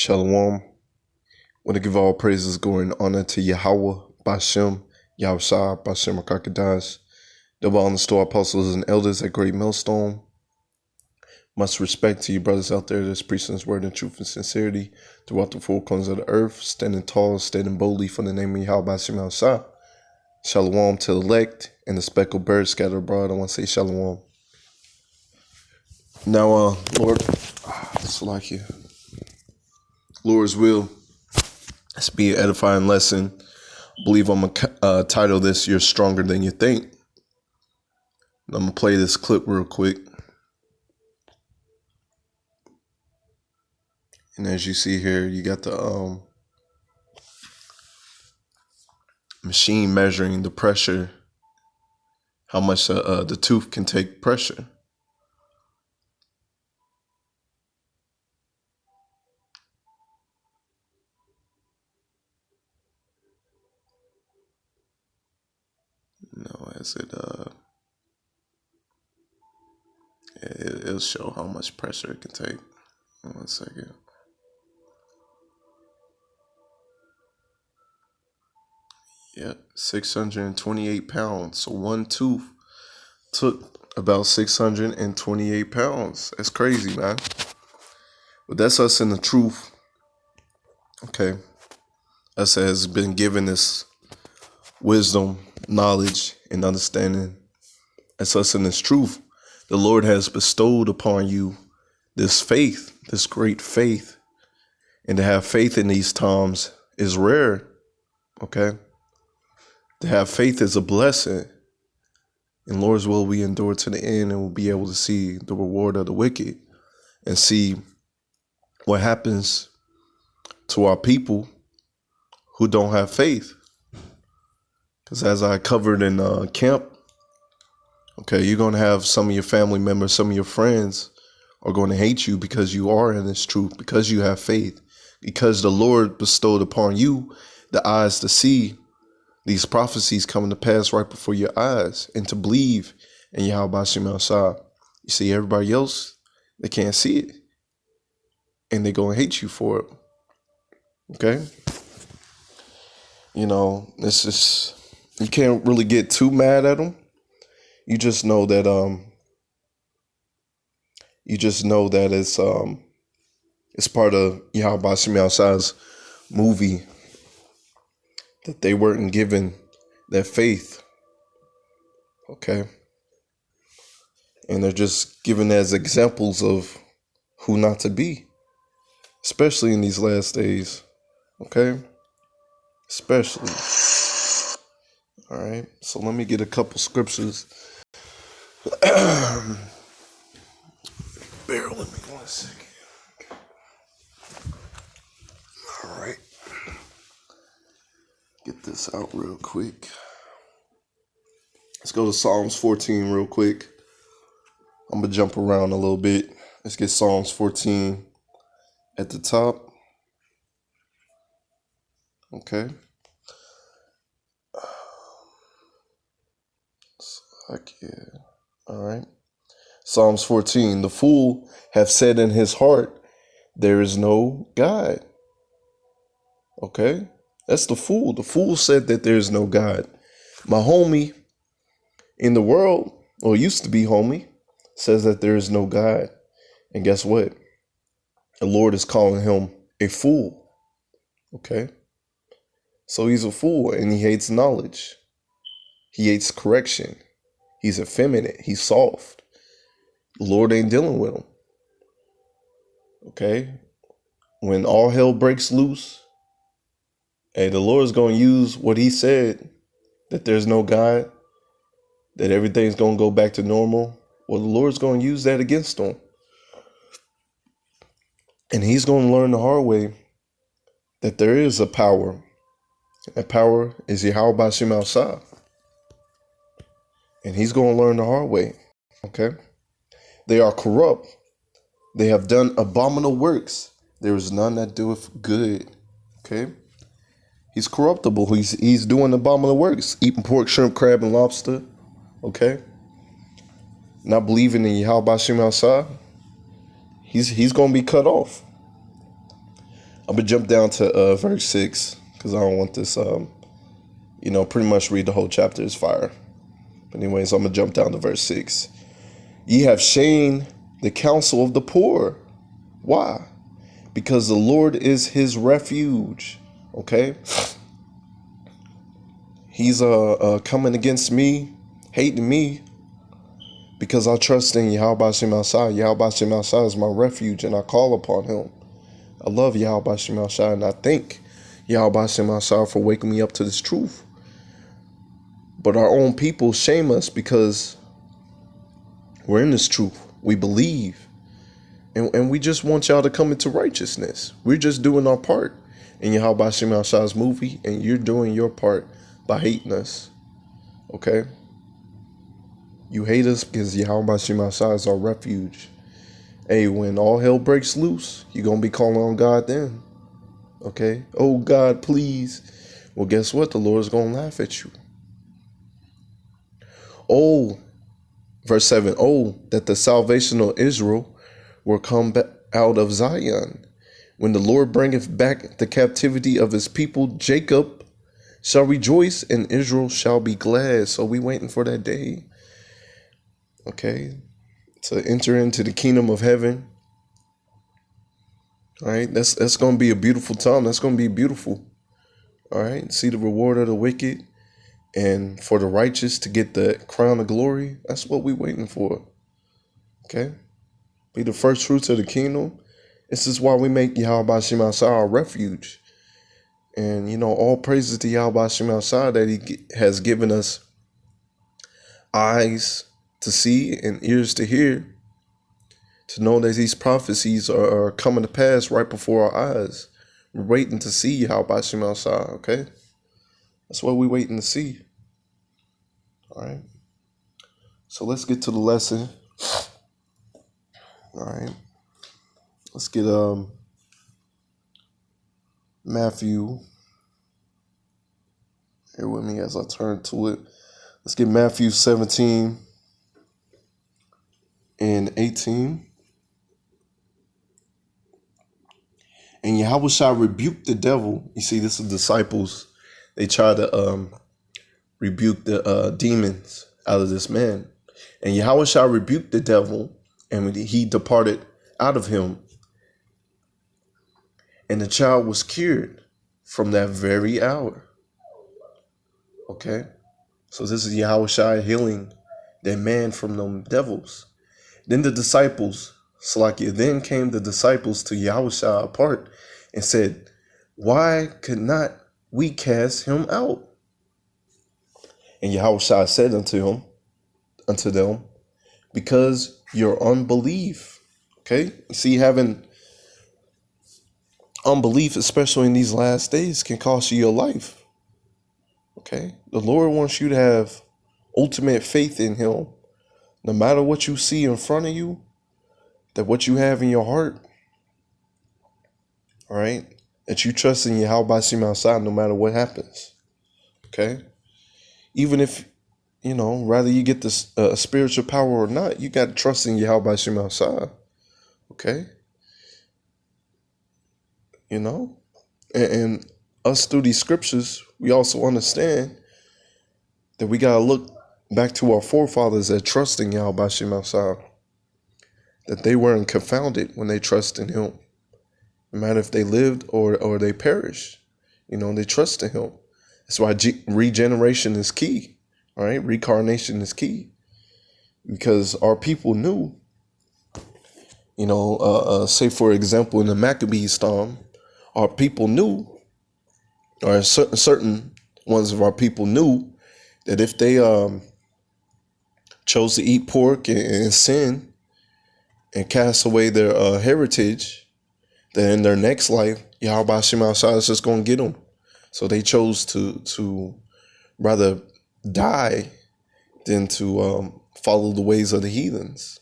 Shalom. Want to give all praises, glory, and honor to Yahweh, Bashem, Yahushua, Bashem Akakadas, double honors to our apostles and elders at Great Millstone. Much respect to you brothers out there that's preaching His word in truth and sincerity throughout the four corners of the earth, standing tall, standing boldly for the name of Yahweh, Bashem Yahushua. Shalom to the elect and the speckled bird scattered abroad. I want to say shalom. Now, Lord, it's like you. Lord's will. It's be an edifying lesson. I believe I'm going to title this, You're Stronger Than You Think. And I'm going to play this clip real quick. And as you see here, you got the machine measuring the pressure, how much the tooth can take pressure. It'll show how much pressure it can take. 1 second. Yep, 628 pounds. So one tooth took about 628 pounds. That's crazy, man. But that's us in the truth. Okay. Us has been given this wisdom, knowledge, and understanding. That's us in this truth. The Lord has bestowed upon you this faith, this great faith. And to have faith in these times is rare. Okay. To have faith is a blessing. In Lord's will, we endure to the end and we'll be able to see the reward of the wicked and see what happens to our people who don't have faith. Because as I covered in camp, okay, you're going to have some of your family members, some of your friends are going to hate you because you are in this truth, because you have faith, because the Lord bestowed upon you the eyes to see these prophecies coming to pass right before your eyes and to believe in Yahweh Shema Shah. You see, everybody else, they can't see it and they're going to hate you for it. Okay? You know, this is, you can't really get too mad at them. You just know that it's part of Yahweh Shema Shah's movie that they weren't given that faith. Okay. And they're just given as examples of who not to be, especially in these last days. Okay. Especially. All right. So let me get a couple scriptures. Bear with me 1 second. All right. Get this out real quick. Let's go to Psalms 14 real quick. I'm going to jump around a little bit. Let's get Psalms 14 at the top. Okay. All right. Psalms 14. The fool hath said in his heart, there is no God. Okay. That's the fool. The fool said that there is no God. My homie in the world, or used to be homie, says that there is no God. And guess what? The Lord is calling him a fool. Okay. So he's a fool and he hates knowledge. He hates correction. He's effeminate. He's soft. The Lord ain't dealing with him. Okay. When all hell breaks loose, hey, the Lord's going to use what he said, that there's no God, that everything's going to go back to normal. Well, the Lord's going to use that against him. And he's going to learn the hard way that there is a power. That power is Yahweh Shema Shah. And he's going to learn the hard way. Okay. They are corrupt. They have done abominable works. There is none that doeth good. Okay. He's corruptible. He's doing abominable works. Eating pork, shrimp, crab, and lobster. Okay. Not believing in Yahweh Shema Shah. He's going to be cut off. I'm gonna jump down to verse 6 because I don't want this. Pretty much read the whole chapter is fire. But anyways, I'm gonna jump down to verse 6. Ye have shamed the counsel of the poor. Why? Because the Lord is his refuge. Okay. He's coming against me, hating me, because I trust in Yahweh Shem Shai. Yahweh Shem Shai is my refuge, and I call upon him. I love Yahweh Shem Shai, and I thank Yahweh Shem Shai for waking me up to this truth. But our own people shame us because we're in this truth. We believe. And we just want y'all to come into righteousness. We're just doing our part in Yahweh Shem Shai's movie, and you're doing your part by hating us. Okay? You hate us because Yahweh Shem Shai is our refuge. Hey, when all hell breaks loose, you're going to be calling on God then. Okay? Oh, God, please. Well, guess what? The Lord's going to laugh at you. Oh, verse 7. Oh, that the salvation of Israel will come back out of Zion. When the Lord bringeth back the captivity of his people, Jacob shall rejoice and Israel shall be glad. So we waiting for that day. Okay, to enter into the kingdom of heaven. All right, that's going to be a beautiful time. That's going to be beautiful. All right, see the reward of the wicked and for the righteous to get the crown of glory. That's what we're waiting for. Okay, be the first fruits of the kingdom. This is why we make Yahweh Shem Shai our refuge. And, all praises to Yahweh Shem Shai that he has given us eyes to see and ears to hear, to know that these prophecies are coming to pass right before our eyes. We're waiting to see Yahweh Shem Shai, okay? That's what we're waiting to see. All right? So let's get to the lesson. All right? Let's get Matthew. Here with me as I turn to it. Let's get Matthew 17 and 18. And Yahweh shall rebuke the devil. You see, this is disciples. They try to rebuke the demons out of this man. And Yahweh shall rebuke the devil, and he departed out of him. And the child was cured from that very hour. Okay? So this is Yahweh Shai healing that man from them devils. Then the disciples, Salakia, then came the disciples to Yahweh Shai apart and said, why could not we cast him out? And Yahweh Shai said unto them, because your unbelief. Okay? You see, having unbelief, especially in these last days, can cost you your life. Okay? The Lord wants you to have ultimate faith in him. No matter what you see in front of you, that what you have in your heart, all right, that you trust in Yahweh Shem Shai no matter what happens. Okay? Even if, rather you get this spiritual power or not, you got to trust in Yahweh Shem Shai. Okay? And us through these scriptures, we also understand that we got to look back to our forefathers that trust in Yahweh Shem Shai, that they weren't confounded when they trust in him. No matter if they lived or they perished, they trust in him. That's why regeneration is key. All right, reincarnation is key, because our people knew. Say for example, in the Maccabees time, our people knew, or certain ones of our people knew, that if they chose to eat pork and sin and cast away their heritage, then in their next life, Yahweh Shem Shai is just going to get them. So they chose to rather die than to follow the ways of the heathens.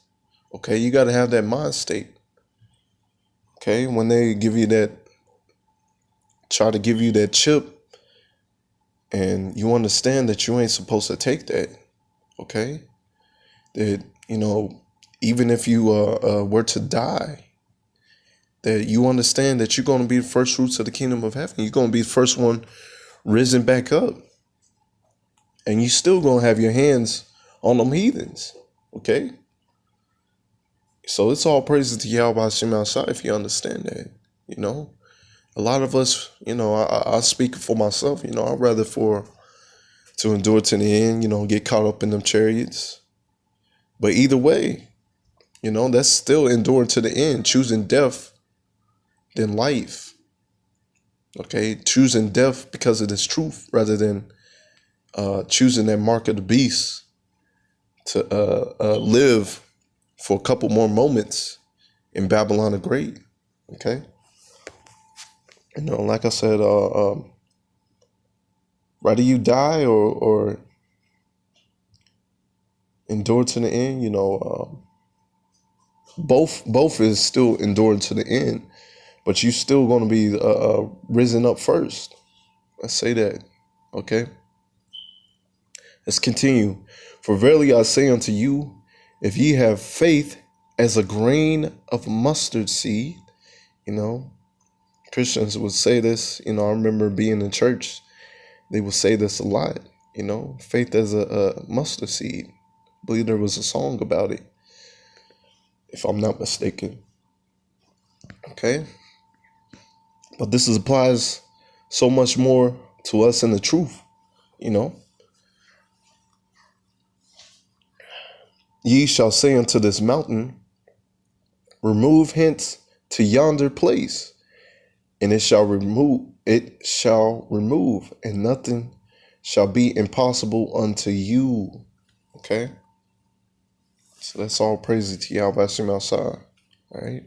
Okay, you got to have that mind state. Okay, when they give you that, try to give you that chip, and you understand that you ain't supposed to take that. Okay, that even if you were to die, that you understand that you're going to be the first fruits of the kingdom of heaven. You're going to be the first one risen back up. And you still going to have your hands on them heathens. Okay? So it's all praises to Yahweh Hashem outside if you understand that. You know? A lot of us, I speak for myself, I'd rather to endure to the end, get caught up in them chariots. But either way, that's still enduring to the end, choosing death than life. Okay, choosing death because of this truth rather than choosing that mark of the beast to live for a couple more moments in Babylon the Great. Okay, like I said, rather you die or endure to the end. Both is still enduring to the end. But you still going to be risen up first. Let's say that. Okay? Let's continue. For verily I say unto you, if ye have faith as a grain of mustard seed, Christians would say this. I remember being in church. They would say this a lot. Faith as a mustard seed. I believe there was a song about it, if I'm not mistaken. Okay? But this applies so much more to us in the truth, Ye shall say unto this mountain, remove hence to yonder place, and it shall remove, and nothing shall be impossible unto you. Okay? So that's all praise to Yahweh Hashem outside. All right?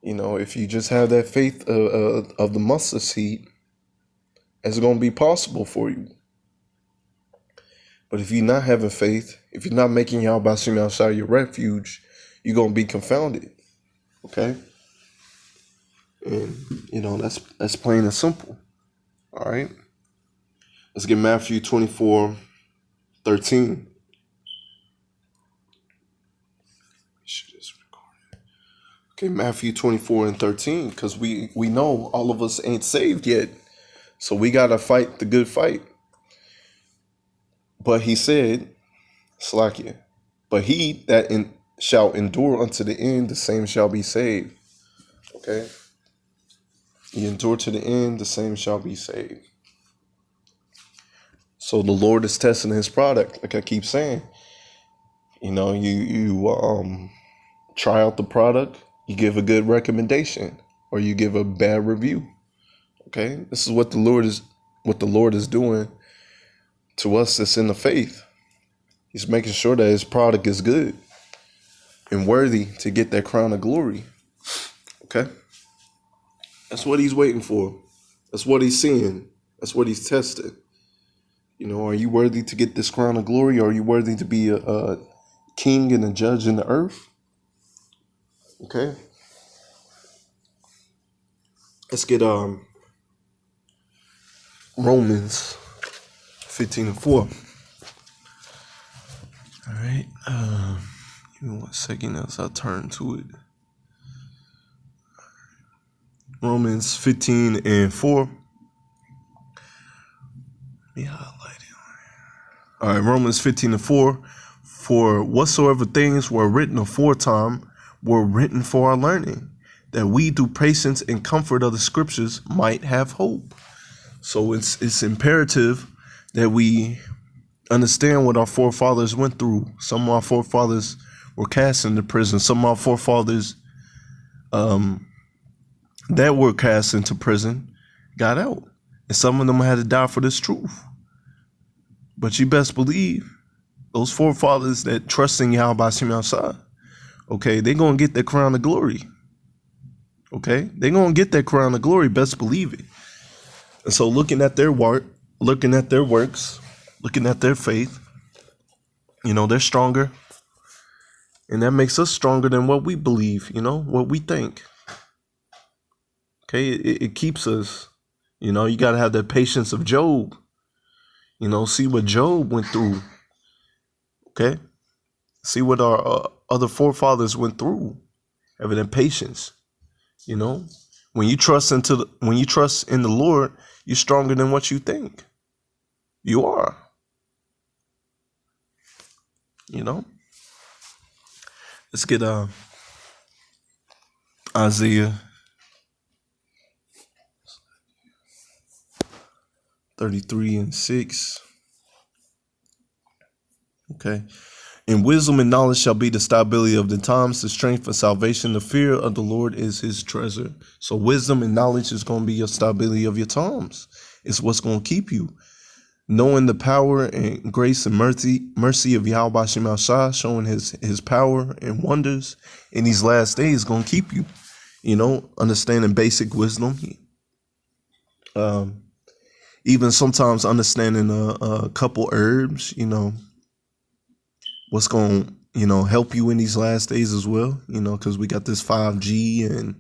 If you just have that faith of the mustard seed, it's going to be possible for you. But if you're not having faith, if you're not making Yahweh Hashem outside your refuge, you're going to be confounded. Okay? And, that's plain and simple. All right? Let's get Matthew 24:13. Okay, Matthew 24:13, because we know all of us ain't saved yet. So we got to fight the good fight. But he said, Slakia, but he that shall endure unto the end, the same shall be saved. Okay? You endure to the end, the same shall be saved. So the Lord is testing his product, like I keep saying. You try out the product, you give a good recommendation, or you give a bad review. Okay? This is what the Lord is doing to us that's in the faith. He's making sure that his product is good and worthy to get that crown of glory. Okay? That's what he's waiting for. That's what he's seeing. That's what he's testing. Are you worthy to get this crown of glory? Or are you worthy to be a king and a judge in the earth? Okay? Let's get Romans 15:4. All right. Give me 1 second as I turn to it. Romans 15:4. Let me highlight it. All right. Romans 15:4. For whatsoever things were written aforetime were written for our learning, that we through patience and comfort of the scriptures might have hope. So it's imperative that we understand what our forefathers went through. Some of our forefathers were cast into prison. Some of our forefathers that were cast into prison got out. And some of them had to die for this truth. But you best believe those forefathers that trust in Yahweh Hashem outside, okay, they're going to get that crown of glory. Okay? They're going to get that crown of glory, best believe it. And so looking at their work, looking at their works, looking at their faith, they're stronger. And that makes us stronger than what we believe, what we think. Okay, it keeps us, you got to have that patience of Job. See what Job went through. Okay, see what our other forefathers went through. Having that patience, You know, when you trust in the Lord, you're stronger than what you think. You are. You know. Let's get Isaiah 33:6. Okay. And wisdom and knowledge shall be the stability of the times, the strength for salvation. The fear of the Lord is his treasure. So wisdom and knowledge is going to be your stability of your times. It's what's going to keep you. Knowing the power and grace and mercy of Yahweh Shem Shah, showing his power and wonders in these last days is going to keep you. You know, understanding basic wisdom. Even sometimes understanding a couple herbs, you know, what's going to, you know, help you in these last days as well, you know, because we got this 5G and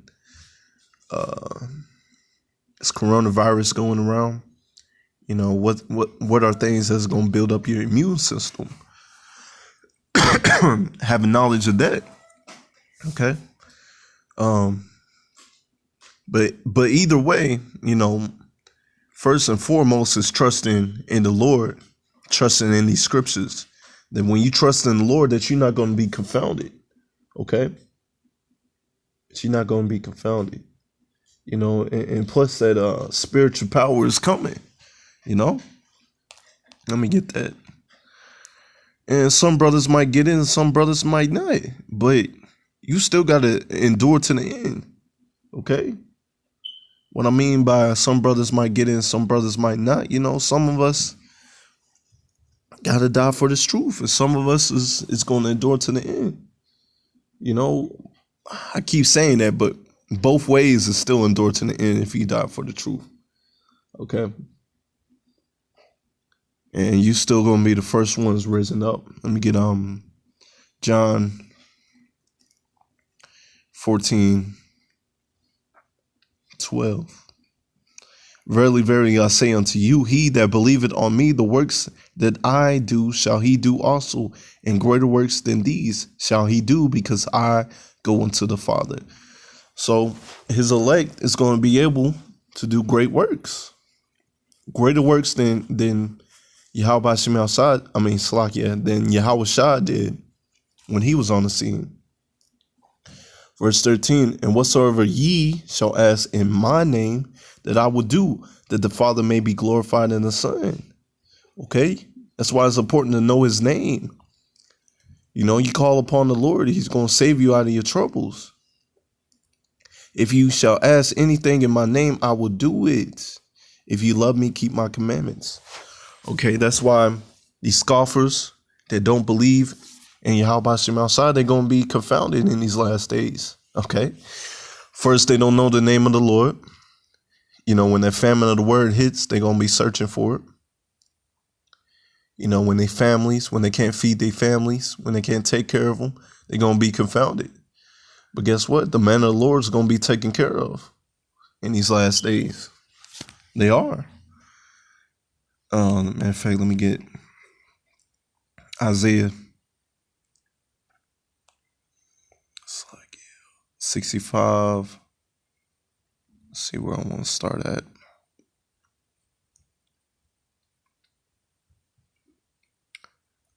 this coronavirus going around. You know, what are things that's going to build up your immune system? Having knowledge of that. Okay. But either way, you know, first and foremost is trusting in the Lord, trusting in these scriptures. That when you trust in the Lord, that you're not going to be confounded. Okay? That you're not going to be confounded. You know, and plus that spiritual power is coming. You know? Let me get that. And some brothers might get in, some brothers might not. But you still got to endure to the end. Okay? What I mean by some brothers might get in, some brothers might not. You know, some of us gotta die for this truth, and some of us is going to endure to the end. You know, I keep saying that, but both ways is still endure to the end if you die for the truth. Okay, and you still gonna be the first ones risen up. Let me get John 14:12. Verily, verily, I say unto you, he that believeth on me, the works that I do shall he do also, and greater works than these shall he do, because I go unto the Father. So his elect is going to be able to do great works, greater works than Yahweh Shem Shah, Salakia, than Yahweh Shah did when he was on the scene. Verse 13, and whatsoever ye shall ask in my name, that I will do, that the Father may be glorified in the Son. Okay? That's why it's important to know his name. You know, you call upon the Lord, he's going to save you out of your troubles. If you shall ask anything in my name, I will do it. If you love me, keep my commandments. Okay, that's why these scoffers that don't believe in Yahweh Shem Shah, they're going to be confounded in these last days. Okay? First, they don't know the name of the Lord. You know, when that famine of the word hits, they're going to be searching for it. You know, when they can't feed their families, when they can't take care of them, they're going to be confounded. But guess what? The man of the Lord is going to be taken care of in these last days. They are. Matter of fact, let me get Isaiah 65. Let's see where I want to start at.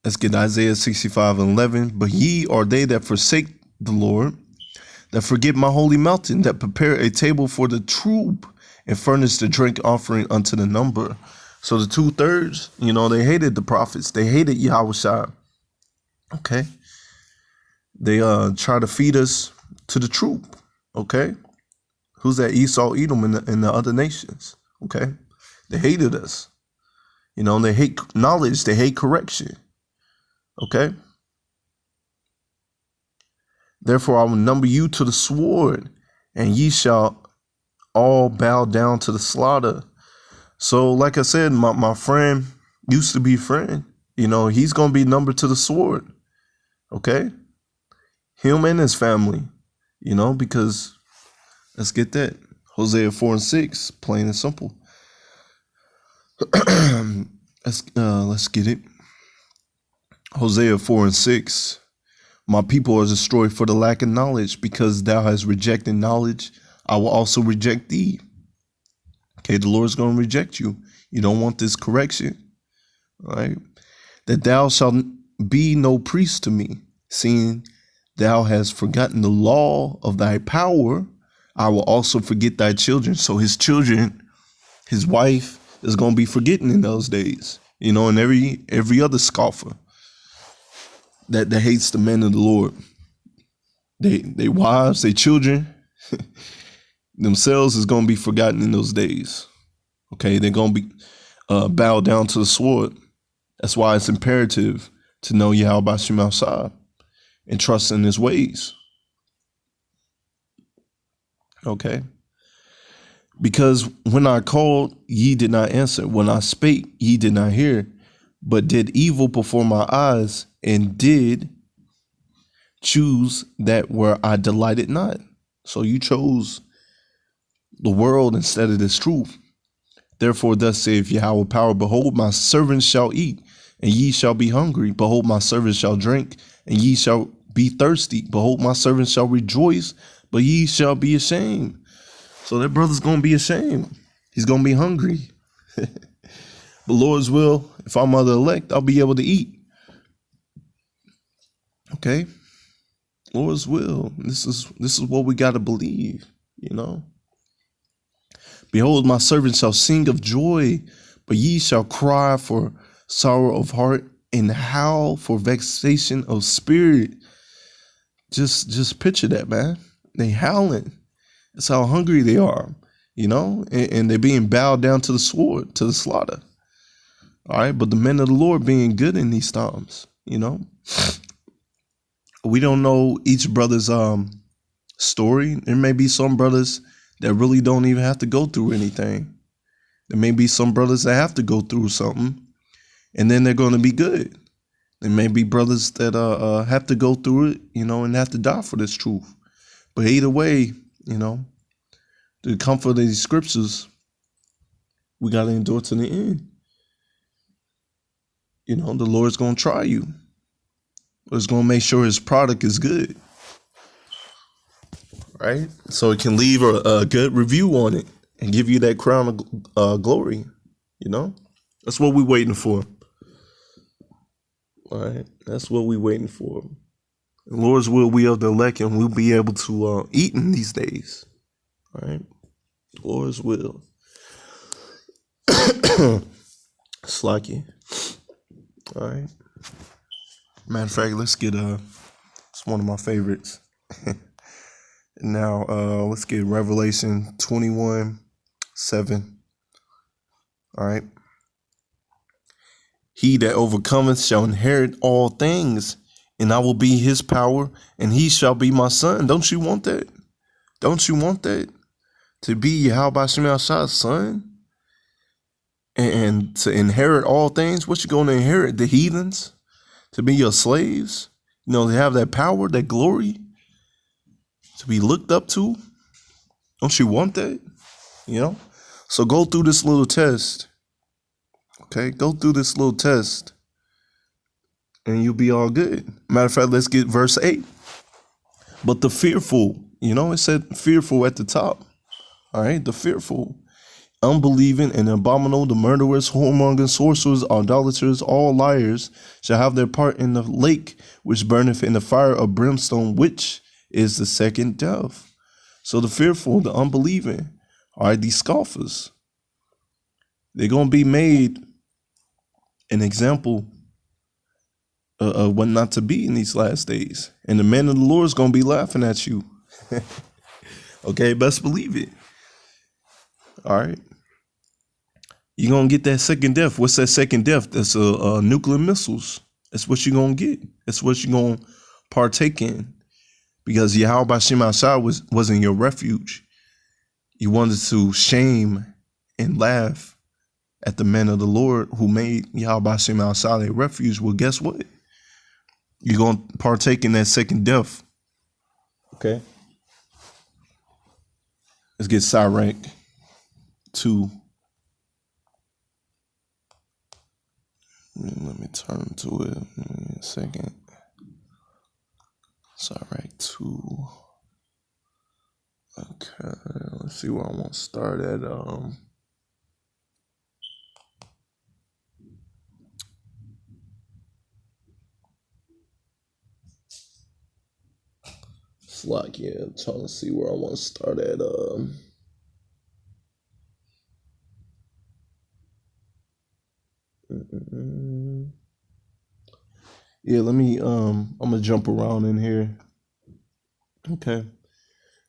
Let's get Isaiah 65:11. But ye are they that forsake the Lord, that forget my holy mountain, that prepare a table for the troop, and furnish the drink offering unto the number. So the 2/3, you know, they hated the prophets. They hated Yahweh Shah. Okay. They try to feed us to the troop. Okay. Who's that? Esau, Edom, and the other nations. Okay. They hated us. You know, they hate knowledge. They hate correction. Okay. Therefore, I will number you to the sword, and ye shall all bow down to the slaughter. So, like I said, my friend used to be a friend. You know, he's going to be numbered to the sword. Okay. Him and his family, you know, because let's get that. Hosea 4:6, plain and simple. Let's get it. Hosea 4:6. My people are destroyed for the lack of knowledge, because thou hast rejected knowledge. I will also reject thee. Okay, the Lord's going to reject you. You don't want this correction, all right? That thou shalt be no priest to me, seeing thou hast forgotten the law of thy power. I will also forget thy children. So his children, his wife is going to be forgetting in those days, and every other scoffer that hates the men of the Lord. They wives, their children, themselves is going to be forgotten in those days. Okay, they're going to be bowed down to the sword. That's why it's imperative to know Yahweh Shem Shai and trust in his ways. Okay. Because when I called, ye did not answer. When I spake, ye did not hear, but did evil before my eyes, and did choose that where I delighted not. So you chose the world instead of this truth. Therefore, thus saith Yahweh power, behold, my servants shall eat, and ye shall be hungry. Behold, my servants shall drink, and ye shall be thirsty. Behold, my servants shall rejoice, but ye shall be ashamed. So that brother's going to be ashamed. He's going to be hungry. But Lord's will, if I'm of the elect, I'll be able to eat. Okay? Lord's will. This is what we got to believe, Behold, my servants shall sing of joy, but ye shall cry for sorrow of heart and howl for vexation of spirit. Just picture that, man. They howling. That's how hungry they are, and they're being bowed down to the sword, to the slaughter. All right. But the men of the Lord being good in these times, we don't know each brother's story. There may be some brothers that really don't even have to go through anything. There may be some brothers that have to go through something, and then they're going to be good. There may be brothers that have to go through it, and have to die for this truth. But either way, the comfort of these scriptures, we got to endure to the end. The Lord's going to try you. He's going to make sure his product is good. Right? So it can leave a good review on it and give you that crown of glory. That's what we're waiting for. All right? That's what we're waiting for. The Lord's will, we of the elect, and we'll be able to eat in these days. All right? Lord's will. Slacky. All right. Matter of fact, let's get it's one of my favorites. Now let's get Revelation 21:7. All right. He that overcometh shall inherit all things, and I will be his power, and he shall be my son. Don't you want that? Don't you want that? To be Yahweh Shem Shai's son? And to inherit all things? What you going to inherit? The heathens? To be your slaves? To have that power, that glory? To be looked up to? Don't you want that? So go through this little test. Okay? Go through this little test, and you'll be all good. Matter of fact, let's get verse 8. But the fearful, it said fearful at the top. All right? The fearful, unbelieving and abominable, the murderers, whoremongers, sorcerers, idolaters, all liars, shall have their part in the lake which burneth in the fire of brimstone, which is the second death. So the fearful, the unbelieving, are these scoffers. They're going to be made an example of what not to be in these last days. And the men of the Lord is going to be laughing at you. Okay, best believe it. All right. You're going to get that second death. What's that second death? That's nuclear missiles. That's what you're going to get. That's what you're going to partake in. Because Yahweh Shem Shai wasn't your refuge. You wanted to shame and laugh at the men of the Lord who made Yahweh Shem Shai their refuge. Well, guess what? You're going to partake in that second death. Okay. Let's get Sirach 2. Let me turn to it in a second. Sirach 2. Okay, let's see where I want to start at. It's like, yeah, I'm trying to see where I want to start at. Yeah, let me. I'm gonna jump around in here. Okay,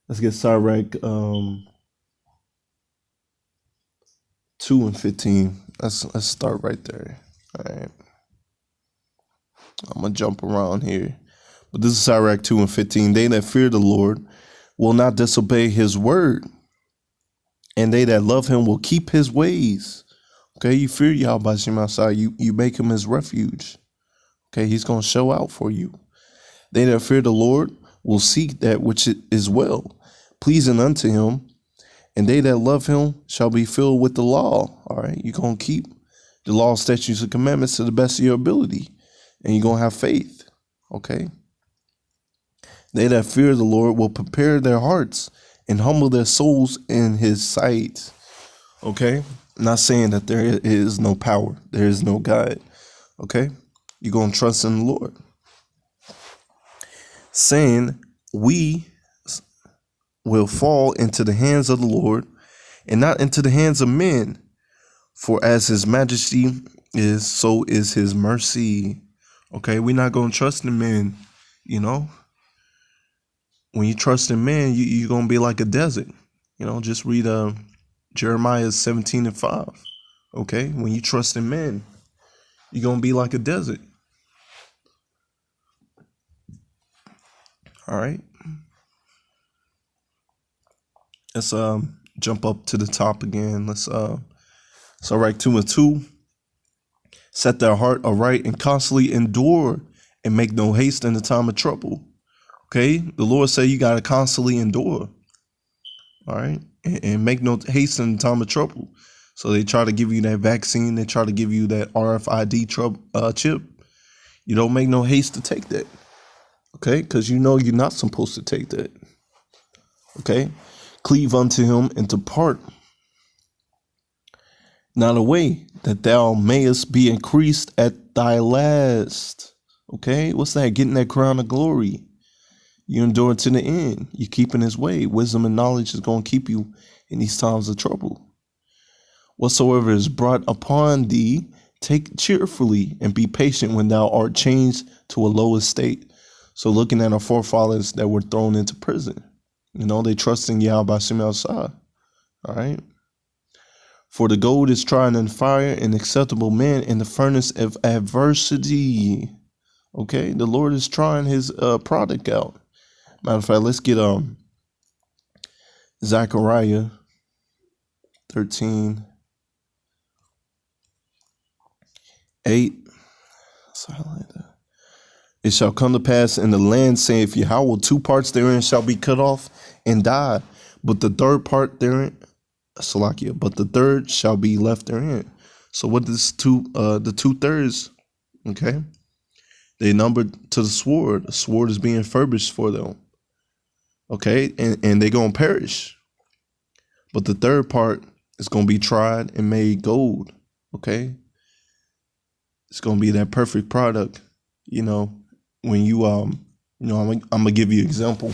let's get Sirach 2:15. Let's start right there. All right, I'm gonna jump around here, but this is Sirach 2:15. They that fear the Lord will not disobey His word, and they that love Him will keep His ways. Okay, you fear Yahweh Shemashai, you make Him His refuge. Okay, He's gonna show out for you. They that fear the Lord will seek that which is well, pleasing unto Him, and they that love Him shall be filled with the law. All right, you're gonna keep the law, statutes, and commandments to the best of your ability, and you're gonna have faith. Okay. They that fear the Lord will prepare their hearts and humble their souls in His sight. Okay, not saying that there is no power, there is no God. Okay, you're gonna trust in the Lord. Saying, we will fall into the hands of the Lord and not into the hands of men. For as His majesty is, so is His mercy. Okay, we're not going to trust in men. You know, when you trust in men, you're going to be like a desert. You know, just read Jeremiah 17:5. Okay, when you trust in men, you're going to be like a desert. All right. Let's jump up to the top again. Let's so right 2:2. Set their heart aright and constantly endure and make no haste in the time of trouble. Okay, the Lord said you gotta constantly endure. All right, and make no haste in the time of trouble. So they try to give you that vaccine. They try to give you that RFID chip. You don't make no haste to take that. Okay, because you know you're not supposed to take that. Okay, cleave unto Him and depart not away, that thou mayest be increased at thy last. Okay, what's that? Getting that crown of glory. You endure to the end. You're keeping His way. Wisdom and knowledge is going to keep you in these times of trouble. Whatsoever is brought upon thee, take cheerfully and be patient when thou art changed to a low estate. So looking at our forefathers that were thrown into prison, you know, they trust in Yahweh Shemashai. All right. For the gold is tried in fire, and acceptable man in the furnace of adversity. Okay, the Lord is trying His product out. Matter of fact, let's get Zechariah 13:8. Let's highlight that. It shall come to pass in the land, saith Yahweh, 2 parts therein shall be cut off and die, but the third part therein, Salakia, but the third shall be left therein. So what is the 2/3? Okay, they numbered to the sword. The sword is being furbished for them. Okay, and they're gonna perish. But the third part is gonna be tried and made gold. Okay, it's gonna be that perfect product. You know, when you I'm gonna give you an example.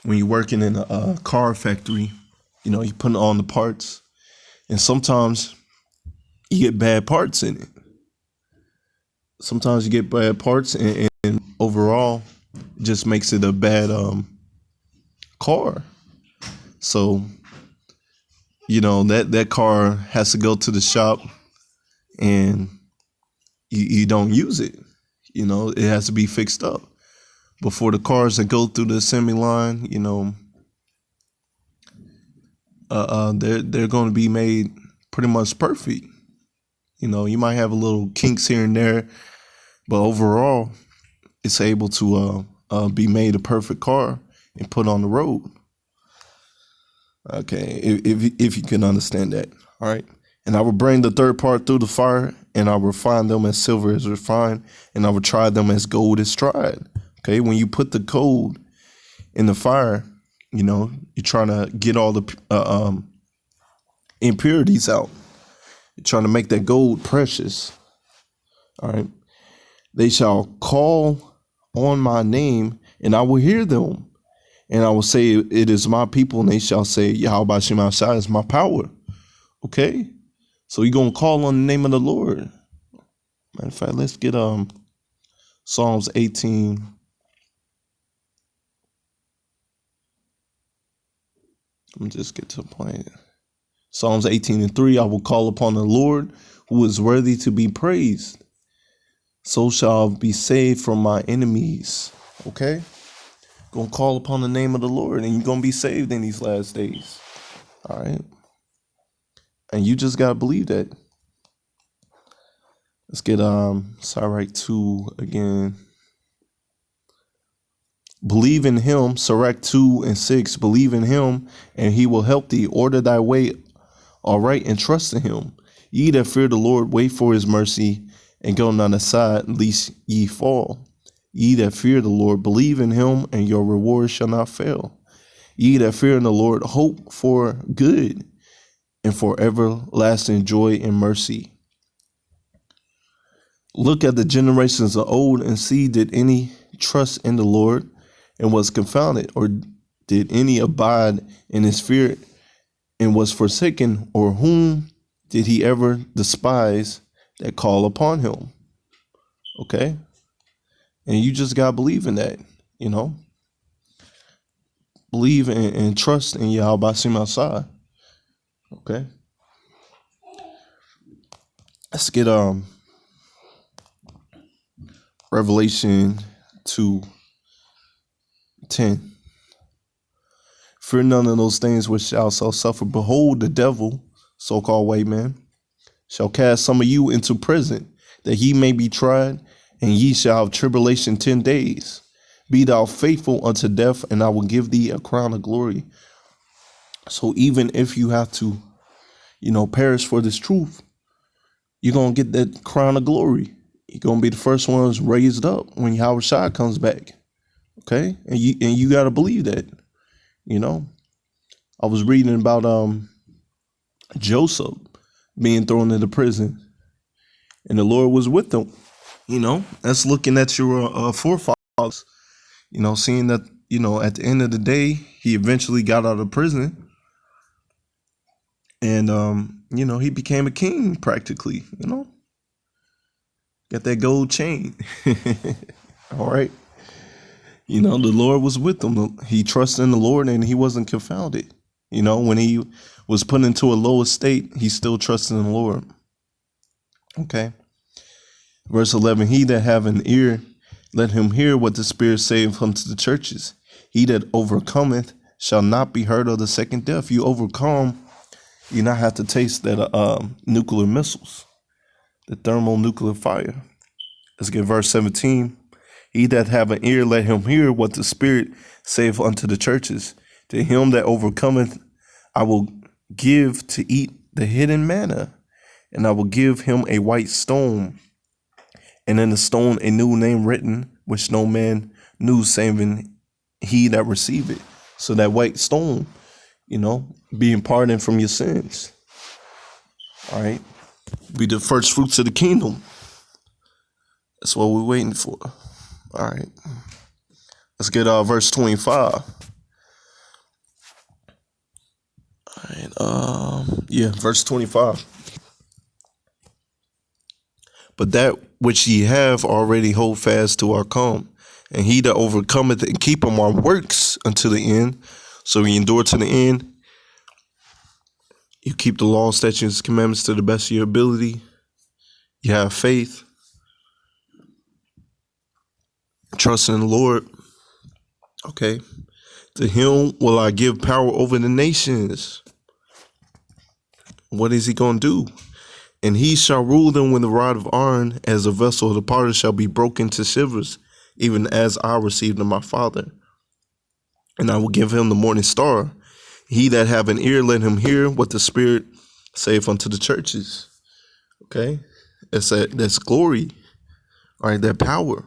When you're working in a car factory, you know, you putting on the parts, and sometimes you get bad parts in it. Sometimes you get bad parts, and overall, just makes it a bad car. So, you know, that car has to go to the shop, and you don't use it. You know, it has to be fixed up before the cars that go through the assembly line. You know, they're going to be made pretty much perfect. You know, you might have a little kinks here and there, but overall, it's able to be made a perfect car and put on the road. Okay, if you can understand that. All right. And I will bring the third part through the fire, and I will refine them as silver is refined, and I will try them as gold is tried. Okay, when you put the gold in the fire, You know, you're trying to get all the impurities out. You're trying to make that gold precious. All right. They shall call on my name, and I will hear them. And I will say, it is my people, and they shall say, Yahweh Shem Shai is my power. Okay? So you're going to call on the name of the Lord. Matter of fact, let's get Psalms 18. Let me just get to the point. Psalms 18:3, I will call upon the Lord who is worthy to be praised. So shall I be saved from my enemies. Okay? Gonna call upon the name of the Lord, and you're gonna be saved in these last days. All right. And you just gotta believe that. Let's get Sirach 2 again. Believe in him, Sirach 2:6. Believe in him, and he will help thee. Order thy way aright, and trust in him. Ye that fear the Lord, wait for his mercy, and go not aside, lest ye fall. Ye that fear the Lord, believe in him, and your reward shall not fail. Ye that fear in the Lord, hope for good, and for everlasting joy and mercy. Look at the generations of old, and see, did any trust in the Lord and was confounded, or did any abide in his fear and was forsaken, or whom did he ever despise that call upon him? Okay? And you just got to believe in that, you know? Believe and trust in Yahweh Shem Shai. Okay? Let's get Revelation 2:10. Fear none of those things which shall suffer. Behold, the devil, so-called white man, shall cast some of you into prison, that he may be tried, and ye shall have tribulation 10 days. Be thou faithful unto death, and I will give thee a crown of glory. So even if you have to, perish for this truth, you're going to get that crown of glory. You're going to be the first ones raised up when Yahweh Shai comes back. Okay? And you got to believe that. I was reading about Joseph being thrown into prison, and the Lord was with him. That's looking at your forefathers, seeing that, at the end of the day, he eventually got out of prison, and, he became a king practically, got that gold chain. All right. The Lord was with him. He trusted in the Lord, and he wasn't confounded. When he was put into a lower state, he still trusted in the Lord. Okay. Verse 11, he that have an ear, let him hear what the Spirit saith unto the churches. He that overcometh shall not be hurt of the second death. You overcome, you not have to taste that nuclear missiles, the thermonuclear fire. Let's get verse 17. He that have an ear, let him hear what the Spirit saith unto the churches. To him that overcometh, I will give to eat the hidden manna, and I will give him a white stone, and in the stone a new name written, which no man knew, saving he that received it. So that white stone, being pardoned from your sins. All right. Be the first fruits of the kingdom. That's what we're waiting for. All right. Let's get verse 25. All right. Verse 25. But that which ye have already hold fast to our come, and he that overcometh and keepeth our works unto the end. So we endure to the end. You keep the law, statutes, commandments to the best of your ability. You have faith. Trust in the Lord. Okay. To him will I give power over the nations. What is he going to do? And he shall rule them with a rod of iron, as a vessel of the potter shall be broken to shivers, even as I received of my Father. And I will give him the morning star. He that have an ear, let him hear what the Spirit saith unto the churches. Okay. That's glory. All right. That power.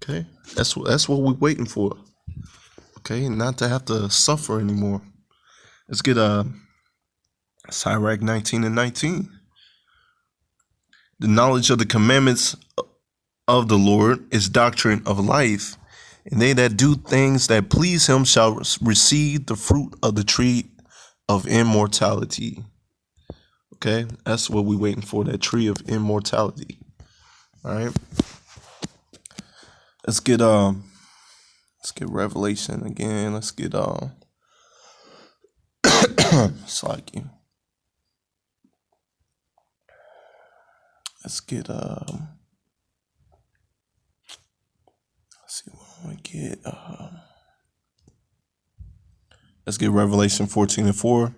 Okay. That's what we're waiting for. Okay, not to have to suffer anymore. Let's get Sirach 19:19. The knowledge of the commandments of the Lord is doctrine of life, and they that do things that please him shall receive the fruit of the tree of immortality. Okay, that's what we're waiting for, that tree of immortality. All right. Let's get Revelation again. Let's get Slacky. Let's get let's see what we get. Let's get Revelation 14:4.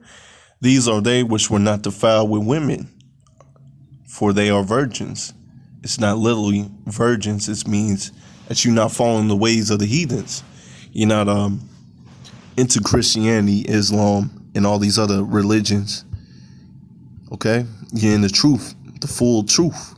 These are they which were not defiled with women, for they are virgins. It's not literally virgins. It means that you're not following the ways of the heathens. You're not into Christianity, Islam, and all these other religions. Okay? You're in the truth, the full truth.